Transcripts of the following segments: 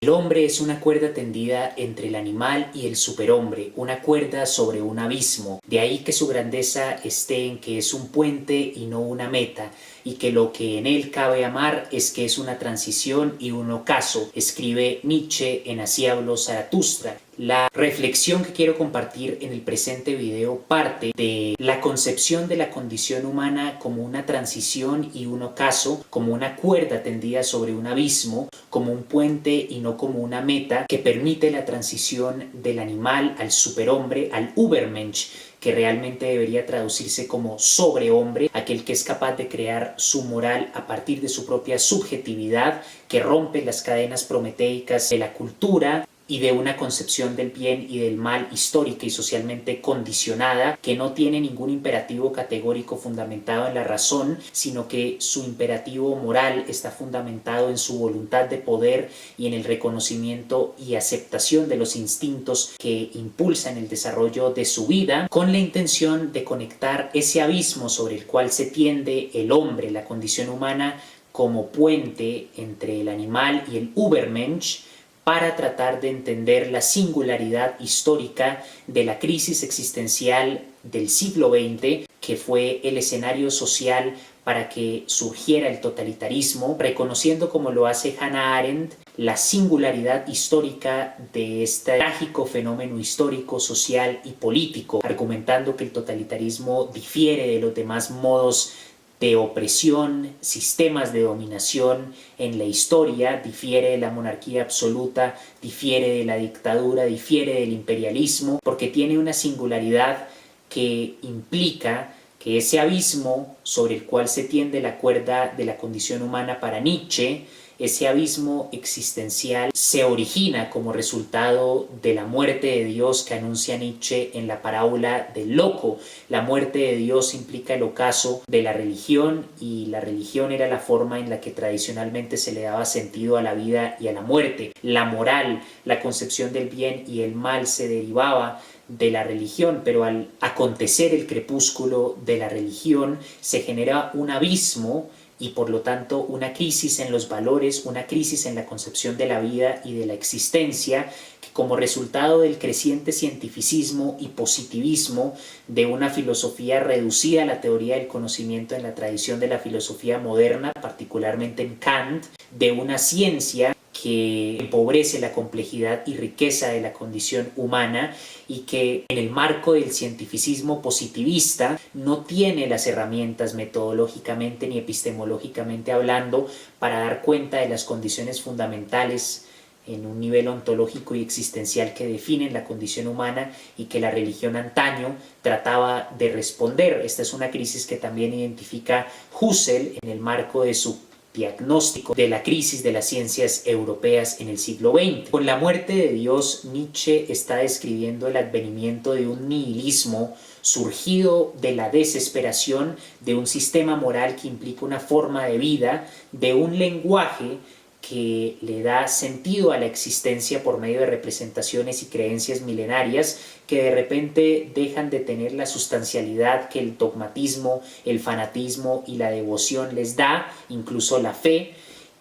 El hombre es una cuerda tendida entre el animal y el superhombre, una cuerda sobre un abismo. De ahí que su grandeza esté en que es un puente y no una meta, y que lo que en él cabe amar es que es una transición y un ocaso, escribe Nietzsche en Así habló Zaratustra. La reflexión que quiero compartir en el presente video parte de la concepción de la condición humana como una transición y un ocaso, como una cuerda tendida sobre un abismo, como un puente y no como una meta que permite la transición del animal al superhombre, al Übermensch, que realmente debería traducirse como sobrehombre, aquel que es capaz de crear su moral a partir de su propia subjetividad, que rompe las cadenas prometeicas de la cultura y de una concepción del bien y del mal histórica y socialmente condicionada, que no tiene ningún imperativo categórico fundamentado en la razón, sino que su imperativo moral está fundamentado en su voluntad de poder y en el reconocimiento y aceptación de los instintos que impulsan el desarrollo de su vida, con la intención de conectar ese abismo sobre el cual se tiende el hombre, la condición humana, como puente entre el animal y el Übermensch, para tratar de entender la singularidad histórica de la crisis existencial del siglo XX, que fue el escenario social para que surgiera el totalitarismo, reconociendo, como lo hace Hannah Arendt, la singularidad histórica de este trágico fenómeno histórico, social y político, argumentando que el totalitarismo difiere de los demás modos de opresión, sistemas de dominación en la historia, difiere de la monarquía absoluta, difiere de la dictadura, difiere del imperialismo, porque tiene una singularidad que implica que ese abismo sobre el cual se tiende la cuerda de la condición humana para Nietzsche, ese abismo existencial se origina como resultado de la muerte de Dios que anuncia Nietzsche en la parábola del loco. La muerte de Dios implica el ocaso de la religión, y la religión era la forma en la que tradicionalmente se le daba sentido a la vida y a la muerte. La moral, la concepción del bien y el mal se derivaba de la religión, pero al acontecer el crepúsculo de la religión se genera un abismo y por lo tanto una crisis en los valores, una crisis en la concepción de la vida y de la existencia, que como resultado del creciente cientificismo y positivismo de una filosofía reducida a la teoría del conocimiento en la tradición de la filosofía moderna, particularmente en Kant, de una ciencia que empobrece la complejidad y riqueza de la condición humana y que en el marco del cientificismo positivista no tiene las herramientas metodológicamente ni epistemológicamente hablando para dar cuenta de las condiciones fundamentales en un nivel ontológico y existencial que definen la condición humana y que la religión antaño trataba de responder. Esta es una crisis que también identifica Husserl en el marco de su diagnóstico de la crisis de las ciencias europeas en el siglo XX. Con la muerte de Dios, Nietzsche está describiendo el advenimiento de un nihilismo surgido de la desesperación de un sistema moral que implica una forma de vida, de un lenguaje que le da sentido a la existencia por medio de representaciones y creencias milenarias que de repente dejan de tener la sustancialidad que el dogmatismo, el fanatismo y la devoción les da, incluso la fe,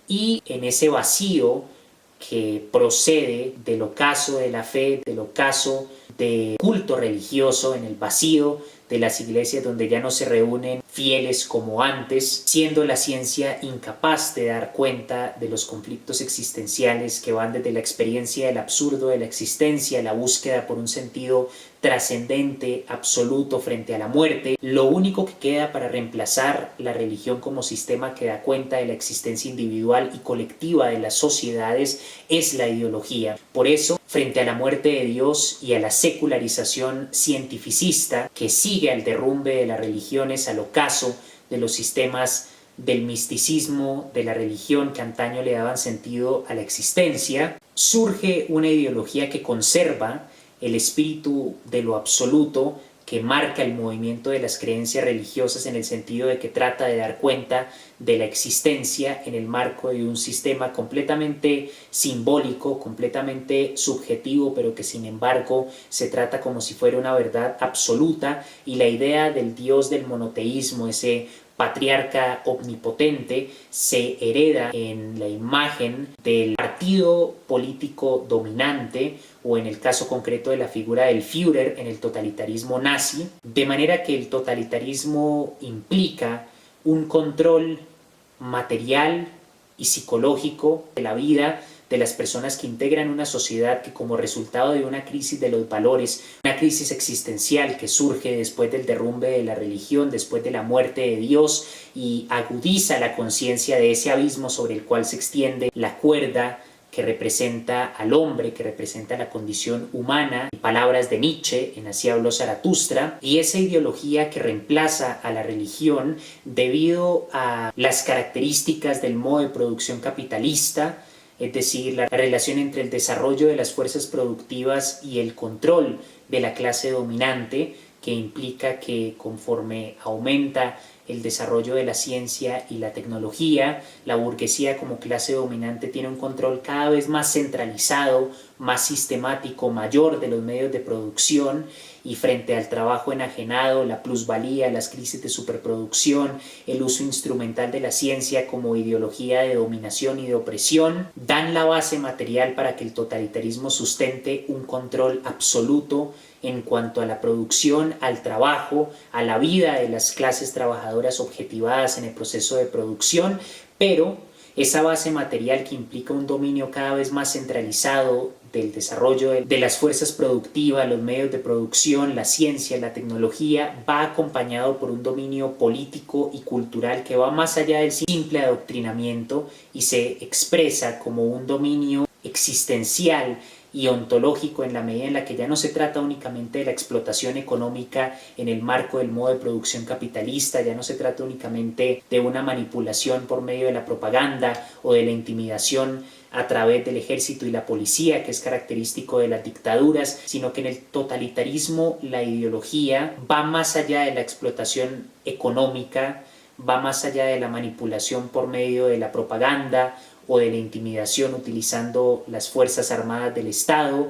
y en ese vacío que procede del ocaso de la fe, del ocaso del culto religioso, en el vacío de las iglesias donde ya no se reúnen fieles como antes, siendo la ciencia incapaz de dar cuenta de los conflictos existenciales que van desde la experiencia del absurdo de la existencia, la búsqueda por un sentido trascendente, absoluto frente a la muerte. Lo único que queda para reemplazar la religión como sistema que da cuenta de la existencia individual y colectiva de las sociedades es la ideología. Por eso, frente a la muerte de Dios y a la secularización cientificista que sigue al derrumbe de las religiones, al ocaso de los sistemas del misticismo, de la religión que antaño le daban sentido a la existencia, surge una ideología que conserva el espíritu de lo absoluto, que marca el movimiento de las creencias religiosas en el sentido de que trata de dar cuenta de la existencia en el marco de un sistema completamente simbólico, completamente subjetivo, pero que sin embargo se trata como si fuera una verdad absoluta, y la idea del Dios del monoteísmo, ese patriarca omnipotente se hereda en la imagen del partido político dominante, o en el caso concreto de la figura del Führer en el totalitarismo nazi, de manera que el totalitarismo implica un control material y psicológico de la vida de las personas que integran una sociedad que, como resultado de una crisis de los valores, una crisis existencial que surge después del derrumbe de la religión, después de la muerte de Dios, y agudiza la conciencia de ese abismo sobre el cual se extiende la cuerda que representa al hombre, que representa la condición humana, palabras de Nietzsche en Así habló Zaratustra, y esa ideología que reemplaza a la religión debido a las características del modo de producción capitalista, es decir, la relación entre el desarrollo de las fuerzas productivas y el control de la clase dominante, que implica que conforme aumenta el desarrollo de la ciencia y la tecnología, la burguesía como clase dominante tiene un control cada vez más centralizado, más sistemático, mayor de los medios de producción, y frente al trabajo enajenado, la plusvalía, las crisis de superproducción, el uso instrumental de la ciencia como ideología de dominación y de opresión, dan la base material para que el totalitarismo sustente un control absoluto en cuanto a la producción, al trabajo, a la vida de las clases trabajadoras objetivadas en el proceso de producción, pero esa base material que implica un dominio cada vez más centralizado del desarrollo de las fuerzas productivas, los medios de producción, la ciencia, la tecnología, va acompañado por un dominio político y cultural que va más allá del simple adoctrinamiento y se expresa como un dominio existencial y ontológico, en la medida en la que ya no se trata únicamente de la explotación económica en el marco del modo de producción capitalista, ya no se trata únicamente de una manipulación por medio de la propaganda o de la intimidación a través del ejército y la policía, que es característico de las dictaduras, sino que en el totalitarismo la ideología va más allá de la explotación económica, va más allá de la manipulación por medio de la propaganda o de la intimidación utilizando las fuerzas armadas del Estado,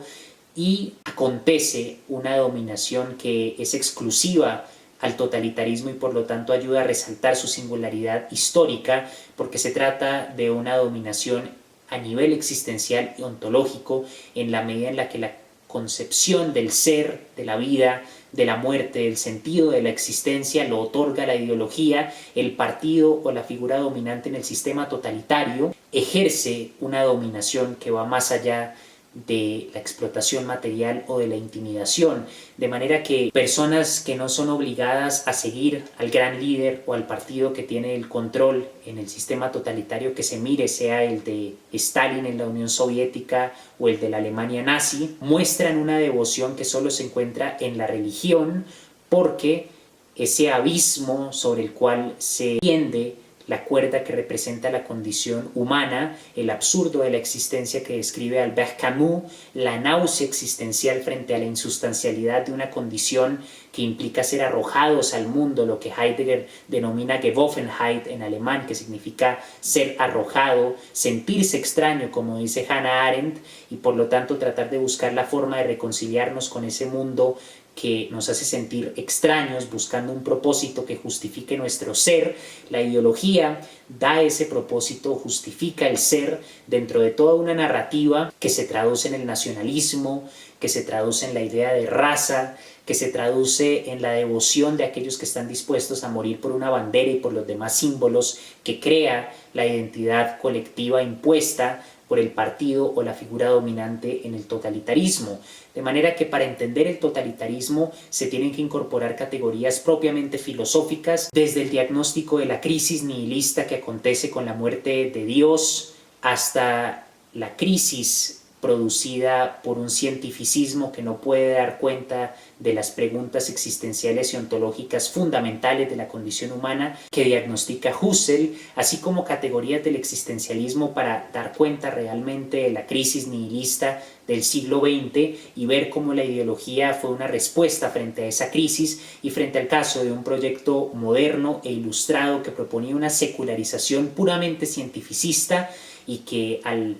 y acontece una dominación que es exclusiva al totalitarismo y por lo tanto ayuda a resaltar su singularidad histórica, porque se trata de una dominación a nivel existencial y ontológico, en la medida en la que la concepción del ser, de la vida, de la muerte, del sentido de la existencia lo otorga la ideología. El partido o la figura dominante en el sistema totalitario ejerce una dominación que va más allá de la explotación material o de la intimidación, de manera que personas que no son obligadas a seguir al gran líder o al partido que tiene el control en el sistema totalitario que se mire, sea el de Stalin en la Unión Soviética o el de la Alemania nazi, muestran una devoción que solo se encuentra en la religión, porque ese abismo sobre el cual se tiende la cuerda que representa la condición humana, el absurdo de la existencia que describe Albert Camus, la náusea existencial frente a la insustancialidad de una condición que implica ser arrojados al mundo, lo que Heidegger denomina Geworfenheit en alemán, que significa ser arrojado, sentirse extraño, como dice Hannah Arendt, y por lo tanto tratar de buscar la forma de reconciliarnos con ese mundo que nos hace sentir extraños, buscando un propósito que justifique nuestro ser. La ideología da ese propósito, justifica el ser dentro de toda una narrativa que se traduce en el nacionalismo, que se traduce en la idea de raza, que se traduce en la devoción de aquellos que están dispuestos a morir por una bandera y por los demás símbolos que crea la identidad colectiva impuesta por el partido o la figura dominante en el totalitarismo. De manera que para entender el totalitarismo se tienen que incorporar categorías propiamente filosóficas, desde el diagnóstico de la crisis nihilista que acontece con la muerte de Dios, hasta la crisis producida por un cientificismo que no puede dar cuenta de las preguntas existenciales y ontológicas fundamentales de la condición humana que diagnostica Husserl, así como categorías del existencialismo para dar cuenta realmente de la crisis nihilista del siglo XX y ver cómo la ideología fue una respuesta frente a esa crisis y frente al caso de un proyecto moderno e ilustrado que proponía una secularización puramente cientificista y que al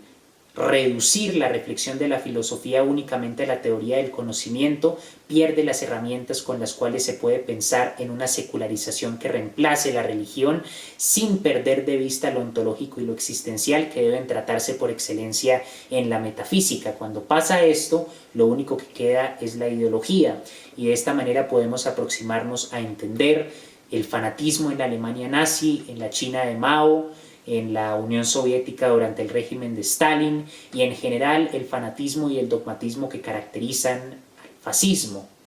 reducir la reflexión de la filosofía únicamente a la teoría del conocimiento pierde las herramientas con las cuales se puede pensar en una secularización que reemplace la religión sin perder de vista lo ontológico y lo existencial que deben tratarse por excelencia en la metafísica. Cuando pasa esto, lo único que queda es la ideología, y de esta manera podemos aproximarnos a entender el fanatismo en la Alemania nazi, en la China de Mao, en la Unión Soviética durante el régimen de Stalin, y en general el fanatismo y el dogmatismo que caracterizan al fascismo.